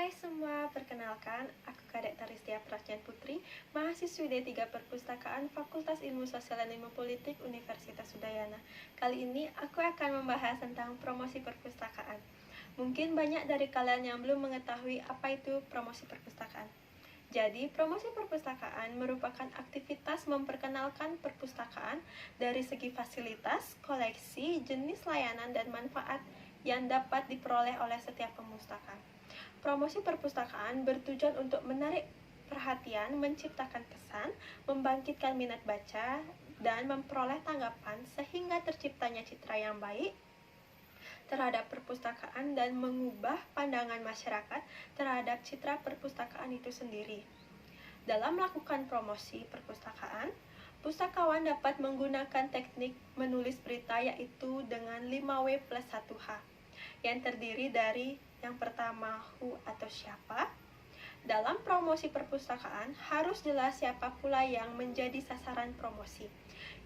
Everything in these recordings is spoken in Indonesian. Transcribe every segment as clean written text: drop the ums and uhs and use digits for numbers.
Hai semua, perkenalkan, aku Kadek Taristia Prajnan Putri, mahasiswi D3 Perpustakaan Fakultas Ilmu Sosial dan Ilmu Politik Universitas Udayana. Kali ini aku akan membahas tentang promosi perpustakaan. Mungkin banyak dari kalian yang belum mengetahui apa itu promosi perpustakaan. Jadi, promosi perpustakaan merupakan aktivitas memperkenalkan perpustakaan dari segi fasilitas, koleksi, jenis layanan, dan manfaat yang dapat diperoleh oleh setiap pemustaka. Promosi perpustakaan bertujuan untuk menarik perhatian, menciptakan kesan, membangkitkan minat baca, dan memperoleh tanggapan sehingga terciptanya citra yang baik terhadap perpustakaan dan mengubah pandangan masyarakat terhadap citra perpustakaan itu sendiri. Dalam melakukan promosi perpustakaan, pustakawan dapat menggunakan teknik menulis berita yaitu dengan 5W plus 1H yang terdiri dari yang pertama who atau siapa. Dalam promosi perpustakaan harus jelas siapa pula yang menjadi sasaran promosi.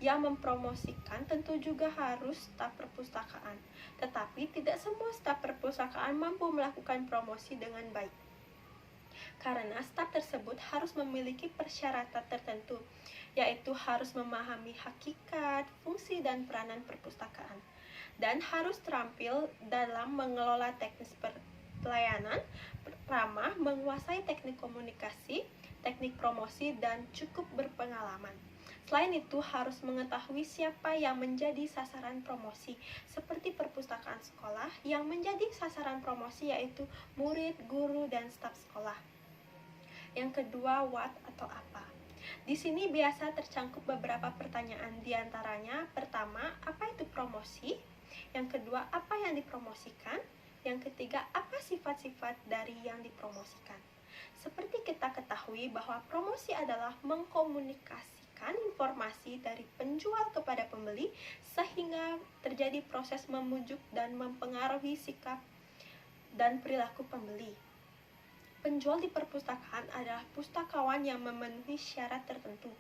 Yang mempromosikan tentu juga harus staf perpustakaan, tetapi tidak semua staf perpustakaan mampu melakukan promosi dengan baik. Karena staf tersebut harus memiliki persyaratan tertentu, yaitu harus memahami hakikat, fungsi, dan peranan perpustakaan, dan harus terampil dalam mengelola teknis pelayanan, ramah, menguasai teknik komunikasi, teknik promosi, dan cukup berpengalaman. Selain itu, harus mengetahui siapa yang menjadi sasaran promosi, seperti perpustakaan sekolah yang menjadi sasaran promosi yaitu murid, guru, dan staf sekolah. Yang kedua, what atau apa. Di sini biasa tercangkup beberapa pertanyaan, diantaranya pertama, apa itu promosi? Yang kedua, apa yang dipromosikan? Yang ketiga, apa sifat-sifat dari yang dipromosikan? Seperti kita ketahui bahwa promosi adalah mengkomunikasikan informasi dari penjual kepada pembeli sehingga terjadi proses memujuk dan mempengaruhi sikap dan perilaku pembeli. Penjual di perpustakaan adalah pustakawan yang memenuhi syarat tertentu,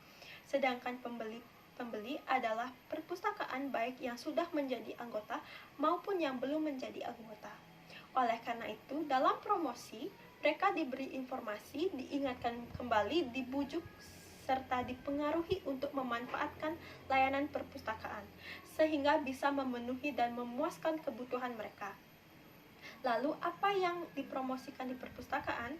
sedangkan pembeli adalah perpustakaan baik yang sudah menjadi anggota maupun yang belum menjadi anggota. Oleh karena itu, dalam promosi, mereka diberi informasi, diingatkan kembali, dibujuk, serta dipengaruhi untuk memanfaatkan layanan perpustakaan, sehingga bisa memenuhi dan memuaskan kebutuhan mereka. Lalu, apa yang dipromosikan di perpustakaan?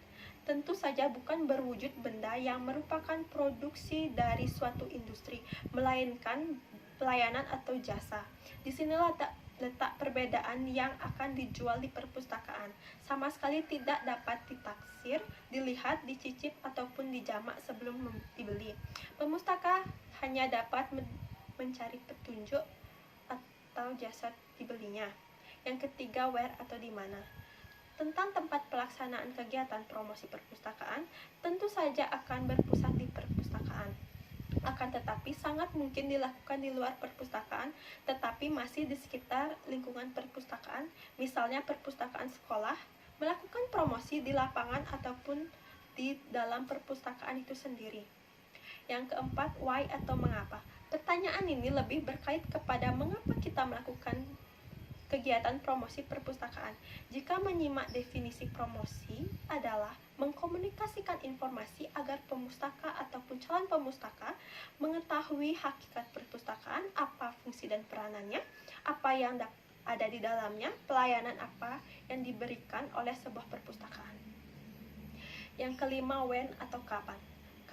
Tentu saja bukan berwujud benda yang merupakan produksi dari suatu industri, melainkan pelayanan atau jasa. Disinilah letak perbedaan yang akan dijual di perpustakaan. Sama sekali tidak dapat ditaksir, dilihat, dicicip, ataupun dijamak sebelum dibeli. Pemustaka hanya dapat mencari petunjuk atau jasa dibelinya. Yang ketiga, where atau di mana. Tentang tempat pelaksanaan kegiatan promosi perpustakaan, tentu saja akan berpusat di perpustakaan. Akan tetapi sangat mungkin dilakukan di luar perpustakaan, tetapi masih di sekitar lingkungan perpustakaan, misalnya perpustakaan sekolah, melakukan promosi di lapangan ataupun di dalam perpustakaan itu sendiri. Yang keempat, why atau mengapa. Pertanyaan ini lebih berkait kepada mengapa kita melakukan kegiatan promosi perpustakaan. Jika menyimak definisi promosi adalah mengkomunikasikan informasi agar pemustaka ataupun calon pemustaka mengetahui hakikat perpustakaan, apa fungsi dan peranannya, apa yang ada di dalamnya, pelayanan apa yang diberikan oleh sebuah perpustakaan. Yang kelima, when atau kapan.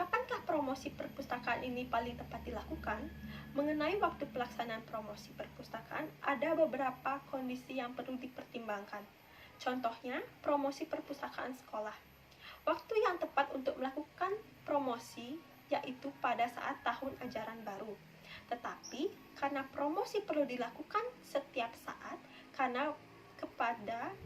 Kapankah promosi perpustakaan ini paling tepat dilakukan? Mengenai waktu pelaksanaan promosi perpustakaan, ada beberapa kondisi yang perlu dipertimbangkan. Contohnya, promosi perpustakaan sekolah. Waktu yang tepat untuk melakukan promosi yaitu pada saat tahun ajaran baru. Tetapi, karena promosi perlu dilakukan setiap saat, karena kepada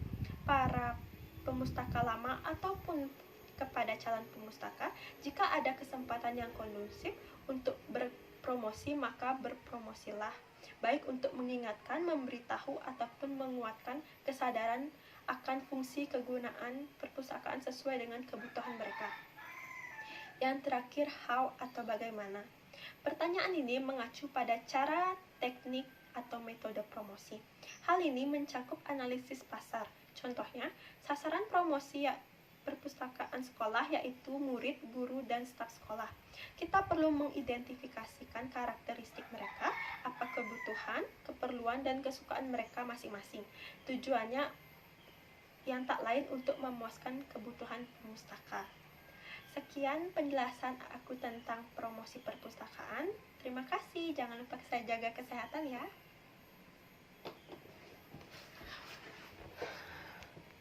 para pemustaka lama ataupun kepada calon pemustaka, jika ada kesempatan yang kondusif untuk berpromosi, maka berpromosilah, baik untuk mengingatkan, memberitahu, ataupun menguatkan kesadaran akan fungsi kegunaan perpustakaan sesuai dengan kebutuhan mereka. Yang terakhir, how atau bagaimana. Pertanyaan ini mengacu pada cara, teknik, atau metode promosi. Hal ini mencakup analisis pasar. Contohnya, sasaran promosi perpustakaan sekolah, yaitu murid, guru, dan staf sekolah. Kita perlu mengidentifikasikan karakteristik mereka, apa kebutuhan, keperluan, dan kesukaan mereka masing-masing. Tujuannya yang tak lain untuk memuaskan kebutuhan pemustaka. Sekian penjelasan aku tentang promosi perpustakaan. Terima kasih, jangan lupa saya jaga kesehatan ya.